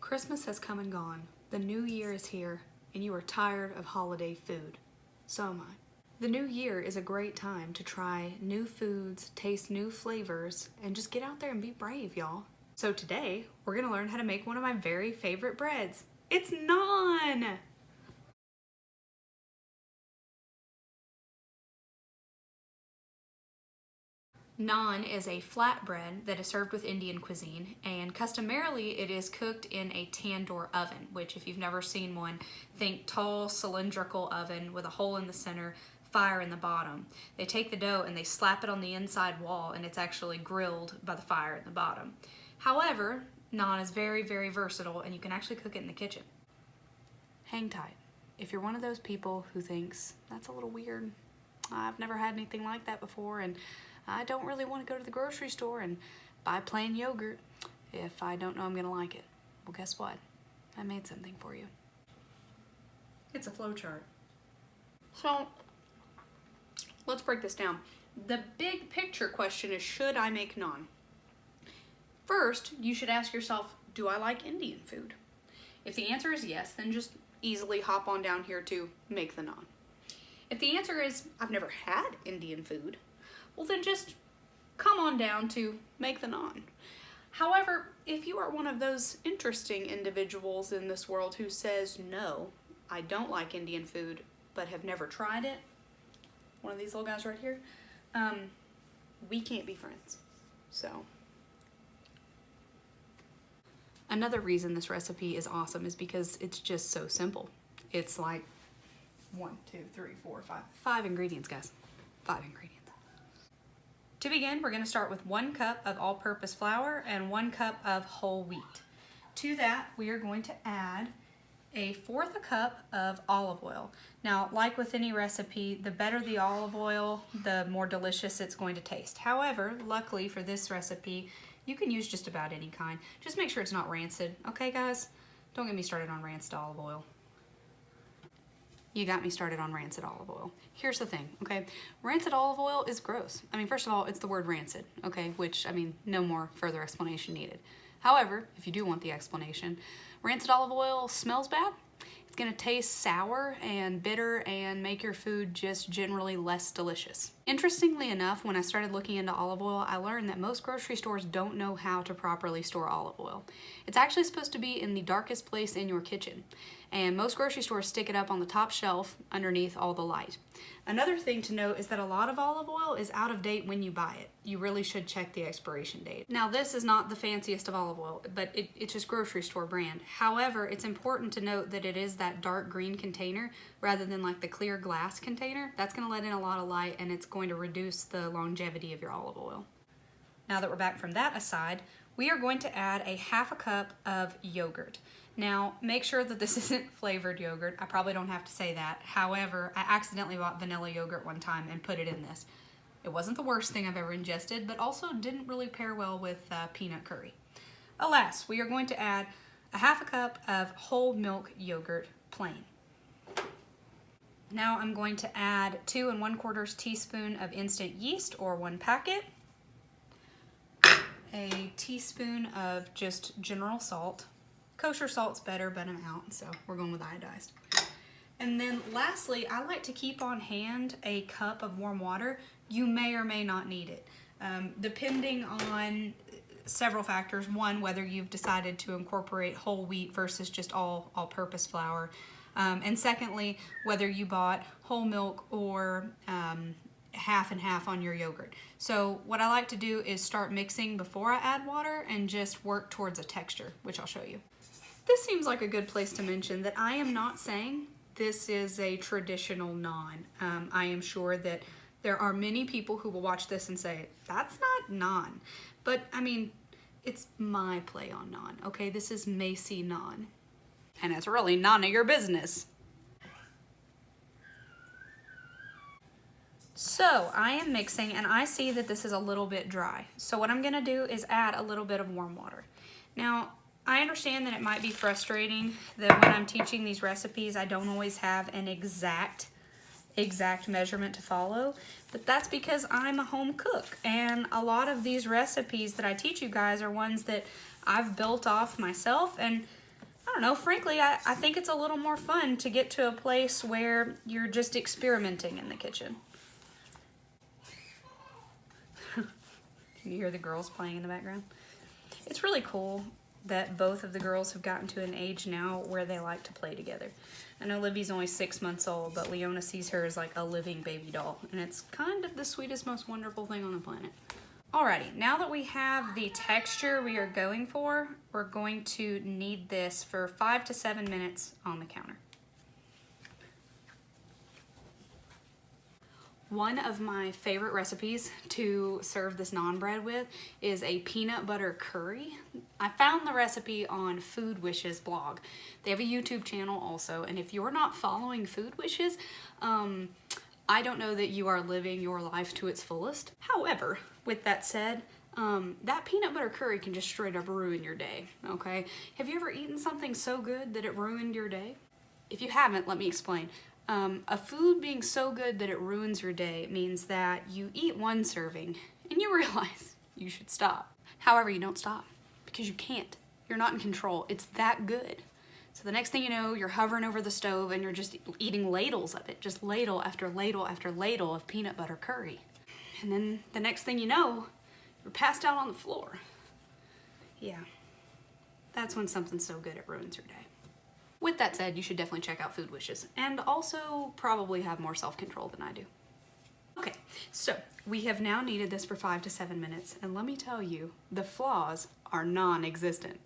Christmas has come and gone. The new year is here, and you are tired of holiday food. So am I. The new year is a great time to try new foods, taste new flavors, and just get out there and be brave, y'all. So today, we're gonna learn how to make one of my very favorite breads. It's naan! Naan is a flatbread that is served with Indian cuisine, and customarily it is cooked in a tandoor oven, which if you've never seen one, think tall cylindrical oven with a hole in the center, fire in the bottom. They take the dough and they slap it on the inside wall, and it's actually grilled by the fire in the bottom. However, naan is very, very versatile, and you can actually cook it in the kitchen. Hang tight. If you're one of those people who thinks, that's a little weird, I've never had anything like that before, and I don't really want to go to the grocery store and buy plain yogurt if I don't know I'm gonna like it. Well, guess what? I made something for you. It's a flowchart. So, let's break this down. The big picture question is, should I make naan? First, you should ask yourself, do I like Indian food? If the answer is yes, then just easily hop on down here to make the naan. If the answer is, I've never had Indian food, well then just come on down to make the naan. However, if you are one of those interesting individuals in this world who says, no, I don't like Indian food, but have never tried it, one of these little guys right here, we can't be friends. So, another reason this recipe is awesome is because it's just so simple. It's like 5 ingredients, guys. 5 ingredients. To begin, we're going to start with 1 cup of all-purpose flour and 1 cup of whole wheat. To that, we are going to add 1/4 cup of olive oil. Now, like with any recipe, the better the olive oil, the more delicious it's going to taste. However, luckily for this recipe, you can use just about any kind. Just make sure it's not rancid, okay guys? Don't get me started on rancid olive oil. You got me started on rancid olive oil. Here's the thing, okay? Rancid olive oil is gross. I mean, first of all, it's the word rancid, okay? Which, I mean, no more further explanation needed. However, if you do want the explanation, rancid olive oil smells bad. It's gonna taste sour and bitter and make your food just generally less delicious. Interestingly enough, when I started looking into olive oil, I learned that most grocery stores don't know how to properly store olive oil. It's actually supposed to be in the darkest place in your kitchen. And most grocery stores stick it up on the top shelf underneath all the light. Another thing to note is that a lot of olive oil is out of date when you buy it. You really should check the expiration date. Now, this is not the fanciest of olive oil, but it's just grocery store brand. However, it's important to note that it is that dark green container rather than like the clear glass container. That's gonna let in a lot of light, and it's going to reduce the longevity of your olive oil. Now that we're back from that aside, we are going to add 1/2 cup of yogurt. Now, make sure that this isn't flavored yogurt. I probably don't have to say that. However, I accidentally bought vanilla yogurt one time and put it in this. It wasn't the worst thing I've ever ingested, but also didn't really pair well with peanut curry. Alas, we are going to add 1/2 cup of whole milk yogurt, plain. Now I'm going to add 2 1/4 teaspoon of instant yeast, or 1 packet, a teaspoon of just general salt. Kosher salt's better, but I'm out, so we're going with iodized. And then lastly, I like to keep on hand a cup of warm water. You may or may not need it, depending on several factors. One, whether you've decided to incorporate whole wheat versus just all-purpose flour. And secondly, whether you bought whole milk or half and half on your yogurt. So what I like to do is start mixing before I add water and just work towards a texture, which I'll show you. This seems like a good place to mention that I am not saying this is a traditional naan. I am sure that there are many people who will watch this and say, that's not naan. But I mean, it's my play on naan, okay? This is Macy naan. And it's really none of your business. So I am mixing, and I see that this is a little bit dry. So what I'm gonna do is add a little bit of warm water. Now, I understand that it might be frustrating that when I'm teaching these recipes, I don't always have an exact measurement to follow, but that's because I'm a home cook, and a lot of these recipes that I teach you guys are ones that I've built off myself, and I don't know, frankly, I think it's a little more fun to get to a place where you're just experimenting in the kitchen. Can you hear the girls playing in the background? It's really cool that both of the girls have gotten to an age now where they like to play together. I know Libby's only 6 months old, but Leona sees her as like a living baby doll, and it's kind of the sweetest, most wonderful thing on the planet. Alrighty, now that we have the texture we are going for, we're going to knead this for 5 to 7 minutes on the counter. One of my favorite recipes to serve this naan bread with is a peanut butter curry. I found the recipe on Food Wishes blog. They have a YouTube channel also, and if you're not following Food Wishes, I don't know that you are living your life to its fullest. However, with that said, that peanut butter curry can just straight up ruin your day, okay? Have you ever eaten something so good that it ruined your day? If you haven't, let me explain. A food being so good that it ruins your day means that you eat one serving and you realize you should stop. However, you don't stop because you can't. You're not in control. It's that good. So the next thing you know, you're hovering over the stove and you're just eating ladles of it, just ladle after ladle after ladle of peanut butter curry. And then the next thing you know, you're passed out on the floor. Yeah, that's when something's so good it ruins your day. With that said, you should definitely check out Food Wishes and also probably have more self-control than I do. Okay, so we have now kneaded this for 5 to 7 minutes, and let me tell you, the flaws are non-existent.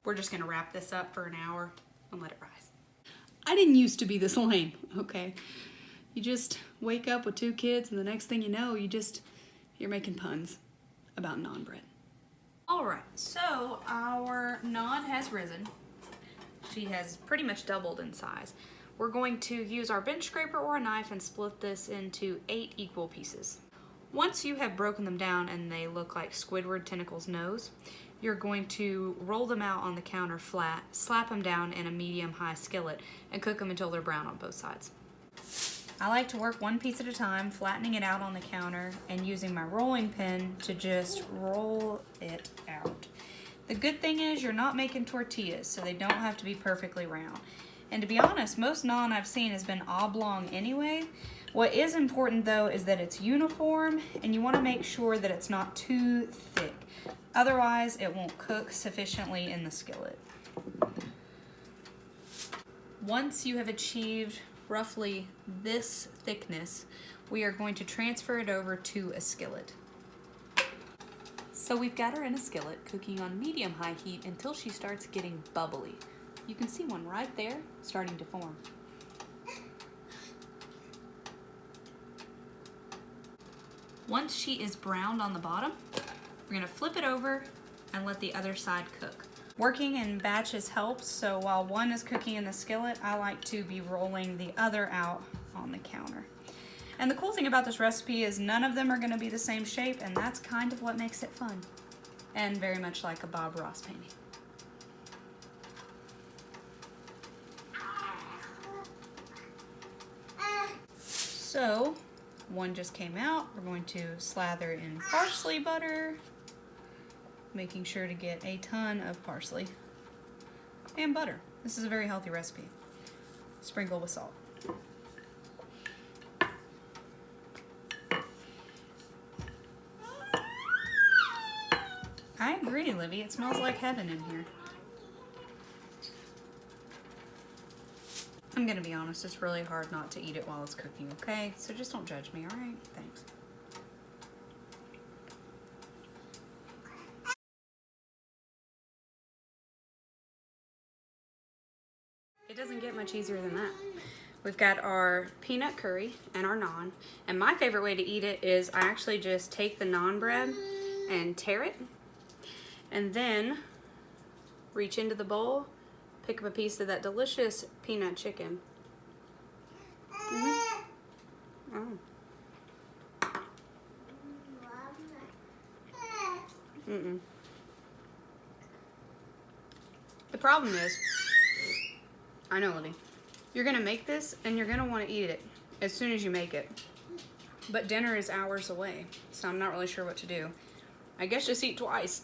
We're just gonna wrap this up for an hour and let it rise. I didn't used to be this lame, okay? You just wake up with 2 kids and the next thing you know, you're making puns about naan bread. All right, so our naan has risen. She has pretty much doubled in size. We're going to use our bench scraper or a knife and split this into 8 equal pieces. Once you have broken them down and they look like Squidward Tentacle's nose, you're going to roll them out on the counter flat, slap them down in a medium-high skillet, and cook them until they're brown on both sides. I like to work one piece at a time, flattening it out on the counter and using my rolling pin to just roll it out. The good thing is you're not making tortillas, so they don't have to be perfectly round. And to be honest, most naan I've seen has been oblong anyway. What is important though is that it's uniform, and you want to make sure that it's not too thick. Otherwise, it won't cook sufficiently in the skillet. Once you have achieved roughly this thickness, we are going to transfer it over to a skillet. So we've got her in a skillet cooking on medium-high heat until she starts getting bubbly. You can see one right there starting to form. Once she is browned on the bottom, we're gonna flip it over and let the other side cook. Working in batches helps, so while one is cooking in the skillet, I like to be rolling the other out on the counter. And the cool thing about this recipe is none of them are gonna be the same shape, and that's kind of what makes it fun. And very much like a Bob Ross painting. So, one just came out. We're going to slather in parsley butter, making sure to get a ton of parsley and butter. This is a very healthy recipe. Sprinkle with salt. I agree, Livy. It smells like heaven in here. I'm gonna be honest, it's really hard not to eat it while it's cooking, okay? So just don't judge me, alright? Thanks. It doesn't get much easier than that. We've got our peanut curry and our naan, and my favorite way to eat it is I actually just take the naan bread and tear it, and then reach into the bowl, pick up a piece of that delicious peanut chicken. Oh. The problem is, I know, Libby, you're gonna make this and you're gonna want to eat it as soon as you make it. But dinner is hours away, so I'm not really sure what to do. I guess just eat twice.